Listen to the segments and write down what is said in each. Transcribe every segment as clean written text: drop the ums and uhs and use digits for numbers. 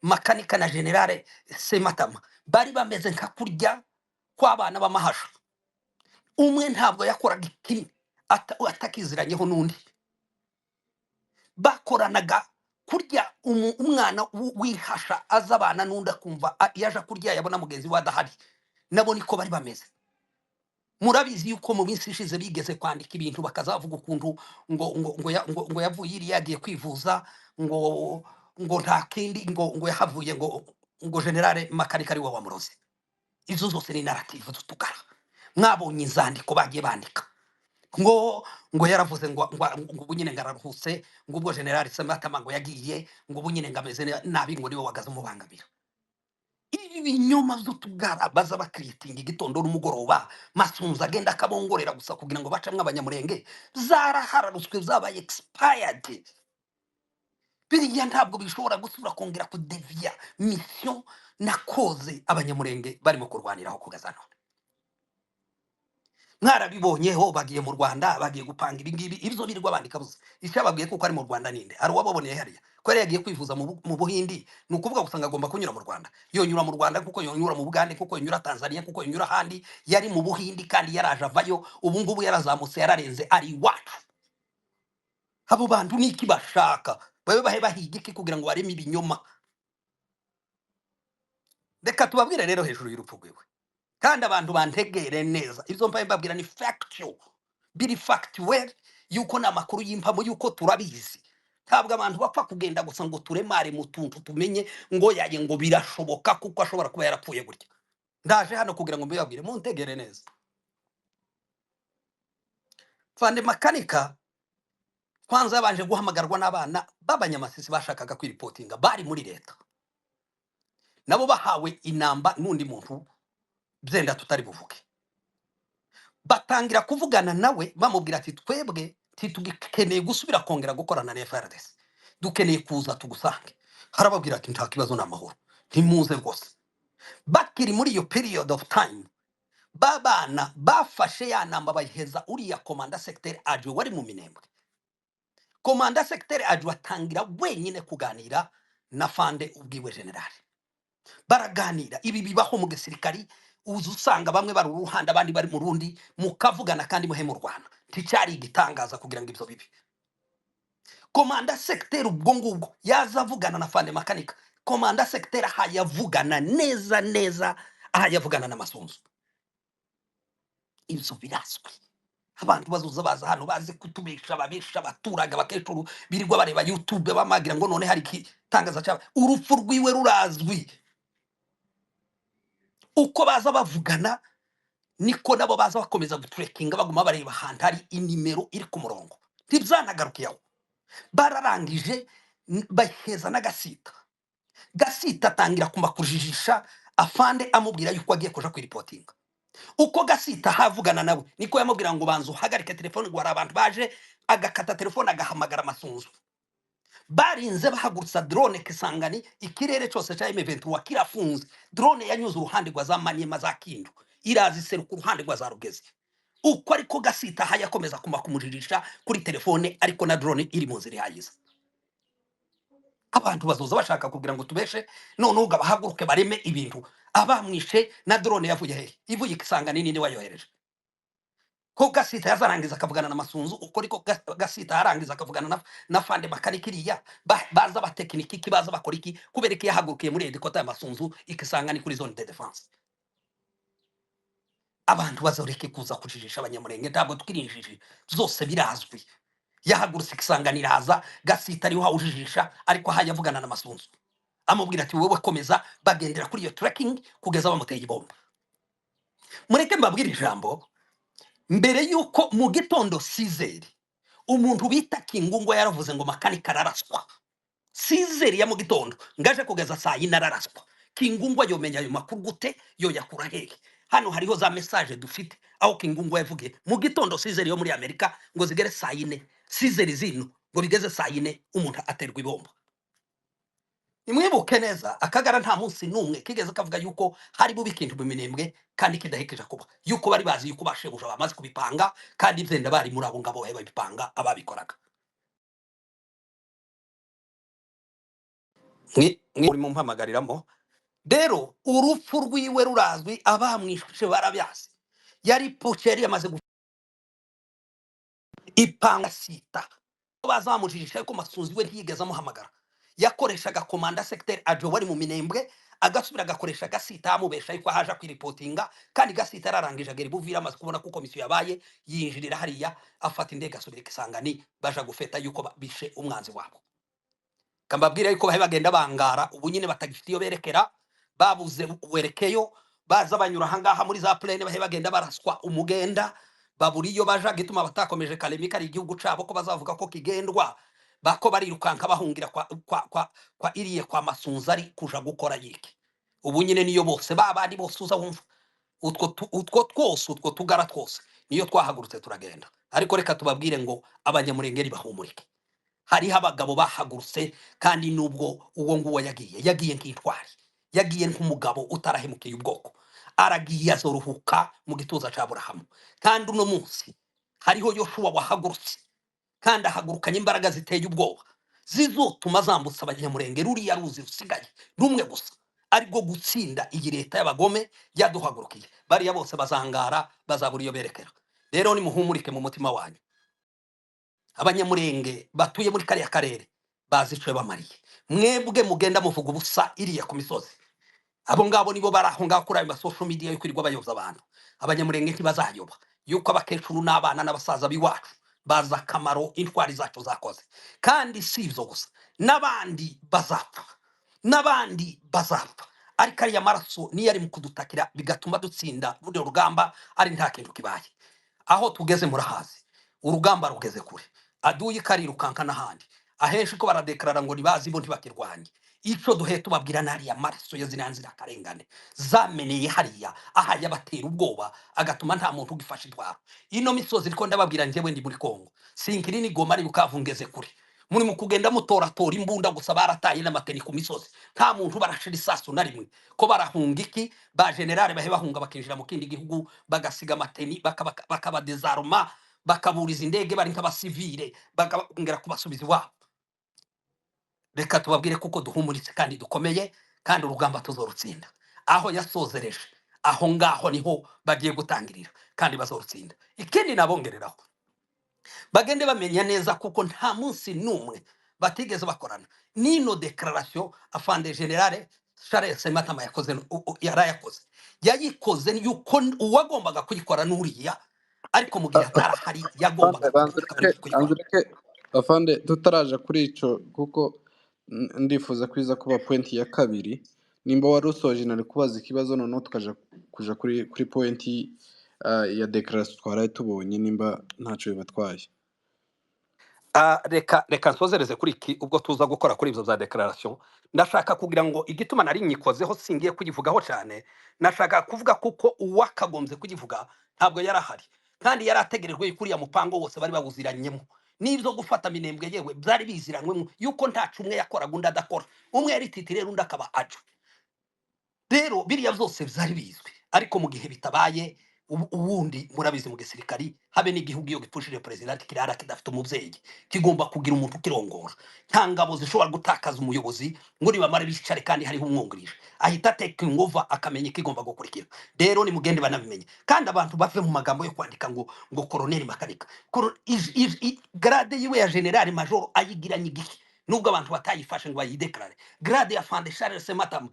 makanika na generale Sematama bari bameze nka kurya kw'abana b'amahasha. Umwe ntabwo yakoraga ikimwe atakiziranyeho n'undi, bakoranaga kurya umwana w'ihasha aza abana n'undi akumva yaje kurya yabona mugenzi we adahari, nabo niko bari bameze. Murabizi yuko mu minsi ishize bigeze kwandika ibintu bakazavuga ukuntu ngo yavuye iriya yagiye kwivuza, ngo nta kindi ngo yahavuye ngo generale makanika ari we wamuroze. Izo zose ni narrative z'utugara. Mwabonye inzandiko bagiye bandika ngo yaravuze ngo ubu nyine ngararuhutse, ngo ubwo generale Sematama ngo yagiye, ngo ubu nyine ngameze nabi, ngo niwe wagaze umubangamira. Ibi binyoma z'utugara baza bakiritinga igitondo n'umugoroba, Masunzu agenda akabongorera gusa kugira ngo bacamwe abanyamurenge, zarahararutswe zabaye expired. Biriya ntabwo bishobora gusubira kongera kudeviya mission na koze abanyamurenge barimo kurwaniraho kugeza none. Mwarabibonyeho bagiye mu Rwanda, bagiye gupanga ibi ngibi, ibyo birirwa bandika busa. Icyo babwiye kuko ari mu Rwanda ninde? Ari uwababoneye hariya. Ko yari yagiye kwivuza mu Buhindi, ni ukuvuga gusanga agomba kunyura mu Rwanda. Yonyura mu Rwanda kuko yonyura mu Bugande, kuko yonyura Tanzania, kuko yonyura ahandi. Yari mu Buhindi kandi yaraje avayo, ubu ngubu yarazamutse yararenze ari iwacu. Abo bantu niki bashaka? Babe bahe bahiga iki kugira ngo bareme ibinyoma? Reka tubabwire rero hejuru y'urupfu rwiwe. Kandi abantu bantegere neza, ibyo mbaye mbabwira ni factual, biri factuel, yuko n'amakuru y'impamo yuko turabizi. Ntabwo abantu bapfa kugenda gusa ngo turemare mu tuntu tumenye ngo yaye ngo birashoboka kuko ashobora kuba yarapfuye gutya. Ndaje hano kugira ngo mbibabwire muntegere neza. Fande makanika kwanza yabanje guhamagarwa n'abana b'abanyamasisi bashakaga kwiripotinga, bari muri leta. Nabo bahawe inamba n'undi muntu byenda tutari buvuge. Batangira kuvugana nawe bamubwira ati twebwe titugikeneye gusubira kongera gukorana na FRDC, dukeneye kuza tugusange. Harababwira ati nta kibazo n'amahoro, ntimuze rwose. Bakiri muri iyo period of time, babana bafashe ya namba bayiheza uriya komanda secteur ajwe wari mu Minembwe. Komanda secteur ajwe atangira wenyine kuganira na Fande ubwiwe general. Baraganira ibi bibaho mu gisirikari, uzu usanga bamwe bari uruhanda abandi bari mu rundi, mukavugana kandi muhe mu Rwanda. Nticyari igitangaza kugira ngo ibyo bibi. Komanda secteur ubwo ngubwo yazavugana na Fande makanika, komanda secteur hayavugana neza neza, ahayavugana na Masunzu. Ibyo biraswe. Abantu bazuza baza hano bazi kutubesha, babesha abaturaga bakecuru birirwa bareba YouTube bamagira ngo none hari igitangaza cyaba. Urupfu rwiwe rurazwi. Uko baza bavugana niko nabo baza bakomeza gutrekinga baguma bareba ahantu hari inimero iri ku murongo. Ntibyanagarukiyeho. Bararangije baheza n'agasita. Gasita atangira kumakujijisha Afande amubwira yuko agiye kuja kwiripotinga. Uko Gasita havugana nawe niko yamubwira ngo banzu hagarike telefone ngo hari abantu baje, agakata telefone agahamagara Masunzu. Barinze bahagurutsa drone Kisangani, ikirere cyose cya M23 kirafunze. Drone yanyuze uruhande rwa za Maniema za Kindu, irazi seruka uruhande rwa za Rugezi. Uko ariko Gasita hayakomeza kumakumujirisha kuri telefone, ariko na drone iri mu nzira yayiza. Abantu bazoza bashaka kugira ngo tubeshe, none ugabahaguruke bareme ibintu. Abamwishe na drone yavuye hehe? Ivuye Kisangani ninde wayohereje? Ko Gasita yazarangiza akavugana na Masunzu, uko ariko Gasita yarangiza akavugana na Fande makanikiriya, baza abatekiniki kibaza bakora iki kubera iki yahagurukiye muri edikota ya Masunzu Ikisangani kuri zone de defense. Abantu bazoreke kuza kujijisha abanyamurenge, ntabwo twirinjije, zose birazwi. Yahagurutse Ikisangani iraza, Gasita ariho hawujijisha, ariko hayavugana na Masunzu. Amubwira ati wewe komeza, bagendera kuri iyo tracking kugeza bamuteye ibomba. Mureke mbabwira ijambo, mbere yuko mu gitondo Sizeri umuntu bita Kingungo yaravuze ngo makanika araraswa. Sizeri ya mu gitondo ngaje kugeza saa yine araraswa. Kingungo yomenya ayo makuru gute, yo yakura hehe? Hano hariho za message dufite aho Kingungo yavugiye mu gitondo Sizeri yo muri Amerika ngo zigere saa yine, Sizeri zino ngo bigeze saa yine umuntu aterwa ibomba. Nimwibuke neza akagara nta munsi numwe kigeze kavuga yuko hari bubi kintu mu Minembwe kandi kidahekeje kuba, yuko bari bazi yuko bashebuje bamaze kubipanga kandi byenda bari muri abo ngabo babipanga ababikoraga. muri mu mpamagariramo rero urupfu rwiwe rurazwi abamwishe barabyazi yari pocheri yamaze ipanga sita bazamujijisha ariko Masunzu we ntiyigeze amuhamagara yakoreshaga komanda secteur ajo wari mu minembwe agasubira agakoresha gasita amubesha ariko haje kwiripotinga kandi gasita yararangije agera buvira amaze kubona ko komisiyo yabaye yinjirira hariya afata indege asubira Kisangani baja gufeta yuko bishe umwanzi wabo kambabwira yuko bahe bagenda bangara ubu nyine batagifite iyo berekera babuze werekeyo baza banyura hangaha muri za plane bahe bagenda baraswa umugenda baburiyo baja gituma batakomeje Kalemika ari igihugu cabo ko bazavuga ko kigendwa bako barirukanka bahungira kwa iriye kwa Masunzu ari kuja gukora yiki ubu nyine niyo bose babandi bose uza wumva utwo tugara twose niyo twahagurutse turagenda ariko reka tubabwire ngo abanyamurengeri bahumurike hariho abagabo bahagurutse kandi nubwo uwo nguwo yagiye nk'intwari yagiye nk'umugabo utarahemukiye ubwoko aragiye azoruhuka mu gituza ca Aburahamu kandi uno munsi hariho Yoshua wahagurutse kandi ahagurukanye imbaraga ziteye ubwoba zizotuma zambutsa abanyamurenge ruriya ruzi rusigaye rumwe gusa ariko gutsinda iyi leta y'abagome yaduhagurukiye bariya bose bazangara bazabura iyo berekera rero ni muhumurike mu mutima wanyu abanyamurenge batuye muri kariya karere bazicwe bamariye mwebwe mugenda muvuga ubusa iriya ku misozi abo ngabo nibo baraho ngaho kuri ayo social media yo kwirirwa bayoza abantu abanyamurenge ntibazayoba yuko abakecuru n'abana n'abasaza biwacu baza akamaro intwari zacu zakoze kandi si ivyo gusa n'abandi bazapfa ariko ariya maraso niyo ari mu kudutakira bigatuma dutsinda runo rugamba ari nta kintu kibaye aho tugeze murahazi urugamba rugeze kure aduyi karirukanka n'ahandi ahenshi ko baradekarara ngo nibazi bo ntibakirwanye ico duhe tubabwira nariya maraso yo zinanzira karengane zameneye hariya aha yabatera ubwoba agatuma nta muntu ugifasha intwaro ino misozi riko ndababwira njyewe ndi muri Kongo sinkiri ni Goma ari bukavungeze kure muri mu kugenda mutoratora imbunda gusa barataye n'amateni ku misozi nta muntu barashira isasu na rimwe ko barahunga iki ba generale bahe bahunga bakinjira mu kindi gihugu bagasiga amateni bakaba desarma bakaburiza indege bari nk'abasivile bakongera kubasubiza iwabo reka tubabwire kuko duhumuritse kandi dukomeye kandi urugamba tuzorutsinda aho yasozereje aho ngaho niho bagiye gutangirira kandi bazorutsinda ikindi nabongereraho bagende bamenya neza kuko nta munsi numwe batigeze bakorana nino declaration afande generale Charles Sematama yakoze yarayakoze yayikoze yuko uwagombaga kuyikora n'uriya ariko mu gihe atarahari yagombaga anzureke afande tutaraje kuri ico kuko ndifuza kwiza kuba point ya kabiri nimba wari usoje nari kubaza ikibazo none tukaja kuja kuri point ya declaration twaraye tubonye nimba ntaco bibatwaye reka nsozereze kuri iki ubwo tuza gukora kuri ivyo za declaration ndashaka kugira ngo igituma nari nyikozeho singiye kugivugaho cyane nashaka kuvuga kuko uwakagombye kugivuga ntabwo yarahari kandi yarategerejwe kuriya mupango wose bari bawuziranyemo n'ivyo gufata Minembwe yewe byari biziranwe yuko ntacu umwe yakoraga undi adakora umwe yari titire undi akaba aje rero biriya byose byari bizwi ariko mu gihe bitabaye ubundi murabizi mu gisirikari habe n'igihugu iyo gipfushije president kirara kidafite umuvyeyi kigomba kugira umuntu kirongora nta ngabo zishobora gutakaza umuyobozi ngo nibamara bicare kandi hariho umwungirije ahita taking over akamenya ikigomba gukurikira rero ni mugende banabimenye kandi abantu bave mu magambo yo kwandika ngo colonel makanika grade yiwe ya general major ayigiranye igihe nubwo abantu batayifashe ngo bayideklare grade ya fande Charles Sematama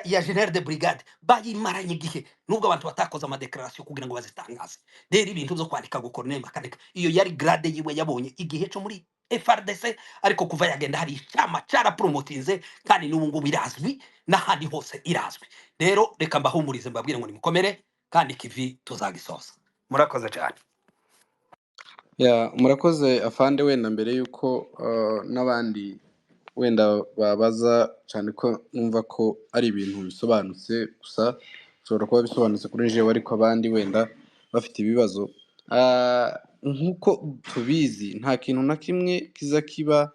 ya general de brigade bayimaranye igihe nubwo abantu batakoze amadeclaration kugira ngo bazitangaze rero ibintu byo kwandika ngo colonel makanika iyo yari grade yiwe yabonye igihe cyo muri FRDC ariko kuva yagenda hari icyama cara promotinze kandi n'ubu ngubu birazwi n'ahandi hose irazwi rero reka mbahumurize mbabwire ngo nimukomere kandi kivi tuzagisoza murakoze cyane ya murakoze afande wenda mbere yuko n'abandi wenda babaza cyane ko numva ko ari ibintu bisobanutse gusa ushobora kuba bisobanutse kuri jewe ariko abandi wenda bafite ibibazo nkuko tubizi nta kintu na kimwe kiza kiba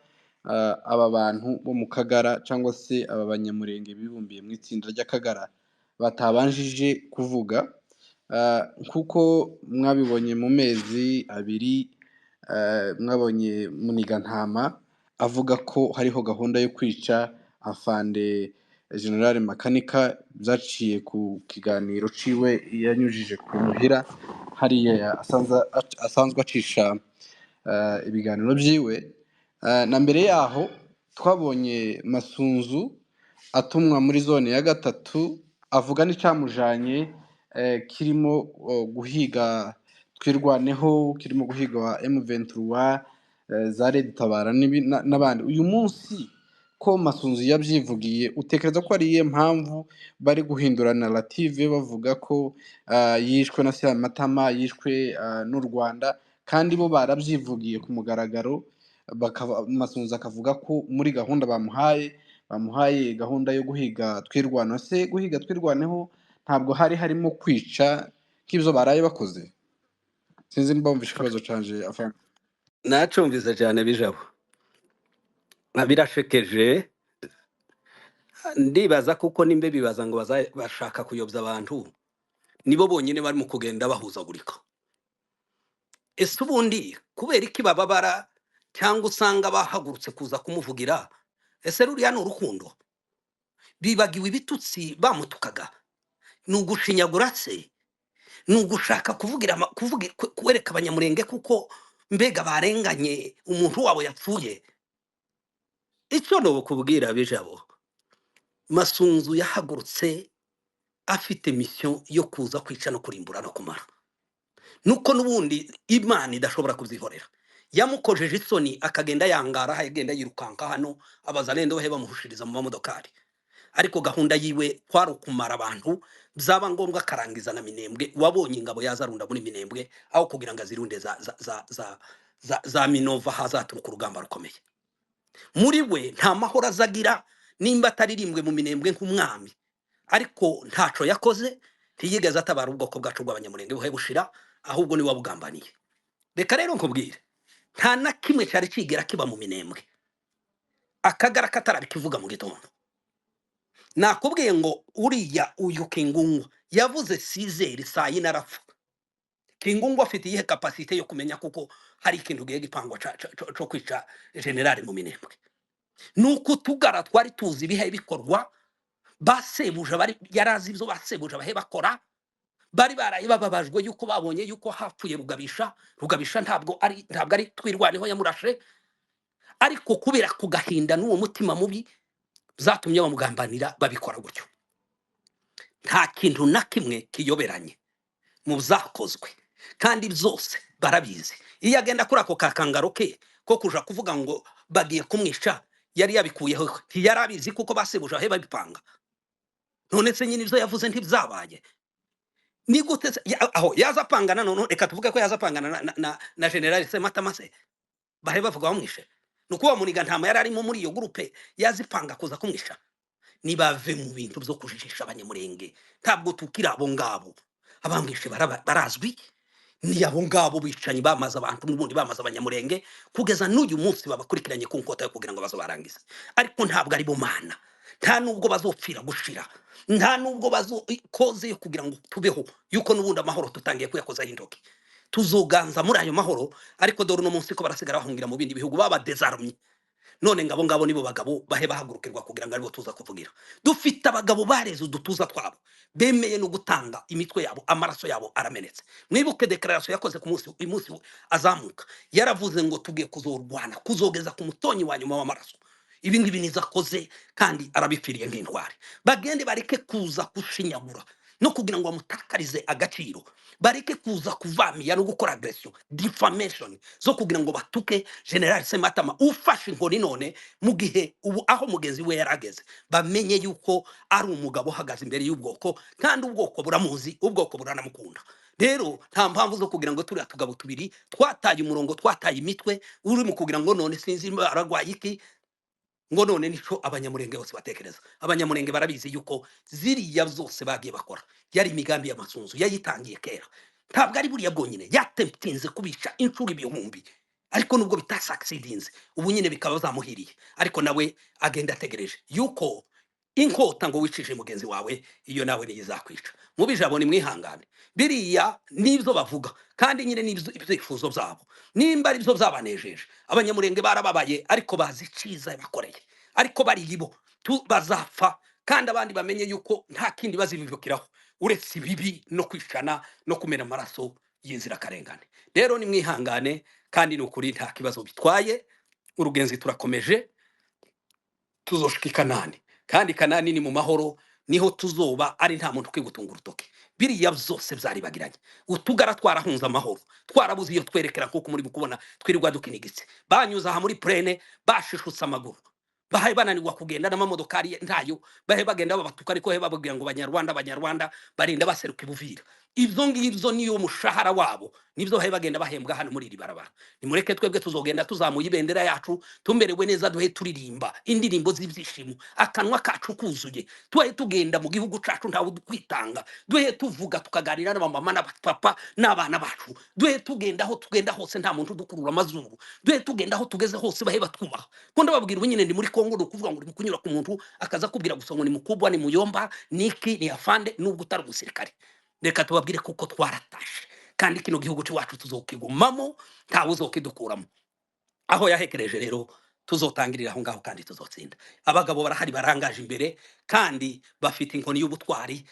aba bantu bo mu Kagara cyangwa se aba banyamurenge bibumbiye mu itsinda ry'Akagara batabanjije kuvuga nkuko mwabibonye mu mezi abiri mwabonye Munigantama avuga ko hariho gahunda yo kwica afande General Makanika byaciye ku kiganiro ciwe yanyujije ku muhira hariya asanzwe acisha ibiganiro byiwe. Na mbere yaho twabonye Masunzu atumwa muri zone ya gatatu avuga n'icyamujanye kirimo guhiga twirwaneho, kirimo guhiga wa M23 za Red Tabara n'abandi. Uyu munsi ko Masunzu yabyivugiye, utekereza ko ari iyihe mpamvu bari guhindura narrative bavuga ko yishwe na Matama, yishwe n'u Rwanda, kandi bo barabyivugiye ku mugaragaro, Masunzu akavuga ko muri gahunda bamuhaye gahunda yo guhiga twirwanaho. Se guhiga twirwaneho ntabwo hari harimo kwica nk'ibyo baraye bakoze? Sinzi niba wumvishe ikibazo canje afande. nacumvise cyane bijabo, birashekeje. Ndibaza kuko nimbe bibaza ngo bashaka kuyobya abantu, nibo bonyine bari mu kugenda bahuzagurika. Ese ubundi kubera iki bababara cyangwa usanga bahagurutse kuza kumuvugira? Ese ruriya ni urukundo? Bibagiwe ibitutsi bamutukaga? Ni ugushinyagura se? Ni ugushaka kwereka abanyamurenge kuko mbega barenganye umuntu wabo yapfuye? Icyo no kubwira bijabo, Masunzu yahagurutse afite mission yo kuza kwica no kurimbura no kumara. Nuko nubundi Imana idashobora kubyihorera. Yamukojeje isoni akagenda yangara, agenda yirukanka hano abazalendo bahe bamuhushiriza mu mamodokari. Ariko gahunda yiwe kwari kumara abantu, byaba ngombwa karangiza na Minembwe. Wabonye ingabo yazarunda muri Minembwe aho kugira ngo azirunde za Minova hazaturuka urugamba rukomeye. Muri we nta mahoro azagira nimba ataririmbwe mu Minembwe nk'umwami. Ariko ntaco yakoze, ntiyigeze atabara ubwoko bwacu bw'abanyamurenge buhe bushira, ahubwo ni wabugambaniye. Reka rero nkubwire, nta na kimwe cyari kigera kiba mu Minembwe akagara katarabikivuga mu gitondo. Nakubwiye ngo uriya uyu Kingungwa yavuze sizeri saa yine arapfa. Kingungwa afite iyihe capacité yo kumenya kuko hari ikintu giye gipangwa cyo kwica general mu Minembwe? Nuko tugara twari tuzi ibihe bikorwa, basebuja bari yarazi ibyo basebuja bahe bakora, bari baraye bababajwe yuko babonye yuko hapfuye Rugabisha ntabwo ari twirwaneho yamurashe, ariko kubera kugahinda n'uwo mutima mubi zatumye bamugambanira babikora gutyo. Nta kintu na kimwe kiyoberanye mu byakozwe, kandi byose barabizi. Iyo agenda kuri ako kakangaro ke ko kuja kuvuga ngo bagiye kumwica, yari yabikuyeho, ntiyarabizi kuko basebuja bahe babipanga. None se nyine ibyo yavuze ntibyabaye. Ni gute aho yazapangana? None reka tuvuge ko yazapangana na General Matama se bahe bavuga bamwishe. Nuko muniga ntama yari arimo muri iyo groupe yazipanga kuza kumwisha. Nibave mu bintu byo kujijisha abanyamurenge, ntabwo tukira abo ngabo. Abamwishe barazwi, ni abo ngabo bicanyi bamaze abantu n'ubundi bamaze abanyamurenge kugeza n'uyu munsi babakurikiranye ku nkota yo kugira ngo bazobarangize. Ariko ntabwo ari bo Mana, nta nubwo bazopfira gushira, nta nubwo bazokoze yo kugira ngo tubeho, yuko n'ubundi amahoro tutangiye kuyakozaho intoki. Tuzoganza muri ayo mahoro, ariko dore no munsi ko barasigara bahungira mu bindi bihugu baba desarmé. None ngabo nibo bagabo bahe bahagurukirwa kugira ngo aribo tuza kuvugira. Dufite abagabo bareze udutuza twabo, bemeye no gutanga imitwe yabo, amaraso yabo aramenetse. Mwibuke declaration yakoze ku munsi azamuka, yaravuze ngo tugiye kuzorwana kuzogeza ku mutonyi wa nyuma w'amaraso. Ibi ngibi nizakoze kandi arabipfiriye nk'intwari. Bagende bareke kuza kushinyagura no kugira ngo bamutakarize agaciro, bareke kuza kuvamiya no gukora agression, defamation zo kugira ngo batuke General Sematama ufashe inkoni none mu gihe ubu aho mugenzi we yarageze. Bamenye yuko ari umugabo uhagaze imbere y'ubwoko, kandi ubwoko buramuzi, ubwoko buranamukunda. Rero nta mpamvu zo kugira ngo turiya tugabo tubiri twataye umurongo, twataye imitwe, uri mu kugira ngo none sinzi aragwaye iki, ngo none nico abanyamurenge bose batekereza. Abanyamurenge barabizi yuko ziriya zose bagiye bakora yari imigambi y'Amasunzu yayitangiye kera. Ntabwo ari buriya bwonyine, yatemtinze kubica incuri ibihumbi, ariko nubwo bitasucceedinze ubu nyine bikaba zamuhiriye. Ariko nawe agenda ategereje yuko inkota ngo wicishije mugenzi wawe, iyo nawe niyizakwica. Mubijabo ni mwihangane, biriya nibyo bavuga, kandi nyine nibyo ibyifuzo byabo, nimba ari byo byabanejeje. Abanyamurenge barababaye, ariko bazi ciza bakoreye, ariko bari ibo bazapfa kandi abandi bamenye yuko nta kindi bazibibukiraho uretse ibibi no kwicana no kumena amaraso y'inzirakarengane. Rero nimwihangane kandi ni ukuri nta kibazo bitwaye, urugenzi turakomeje, tuzoshika i Kanani kandi Kanani ni mu mahoro, niho tuzoba ari nta muntu kwigutunga urutoke. Biriya byose byaribagiranye, utugara twarahunze amahoro, twarabuze iyo twerekera kuko muri kubona twirirwa dukinigitse, banyuze aha muri plene bashishutse amaguru, bahaye bananirwa kugenda n'amamodokari ntayo, bahe bagenda babatuka ariko he bababwira ngo banyarwanda barinda baseruka ibuvira. Ivyo ngivyo niyo mushahara wabo, nivyo bahe bagenda bahembwa hano muri iri barabara. Nimureke twebwe tuzogenda tuzamuye ibendera yacu, tumerewe neza, duhe turirimba indirimbo z'ibyishimo, akanwa kacu kuzuye, tuhe tugenda mu gihugu cacu ntawe kwitanga, duhe tuvuga tukaganira n'abamama n'abapapa n'abana bacu, duhe tugenda aho tugenda hose nta muntu dukurura amazuru, duhe tugenda aho tugeze hose bahe batwubaha. Ko ndababwira ubu nyine ndi muri Kongo, ukuvuga ngo kunyura ku muntu akaza kubwira gusa ngo ni mukubwa, ni muyomba, niki, ni afande, nubwo utari umusirikare. Reka tubabwire kuko twaratashe kandi kino gihugu cyacu tuzokigumamo, ntawe uzokidukuramo. Aho yahekereje rero tuzotangirira aho ngaho kandi tuzotsinda. Abagabo barahari barangaje imbere kandi bafite inkoni y'ubutwari,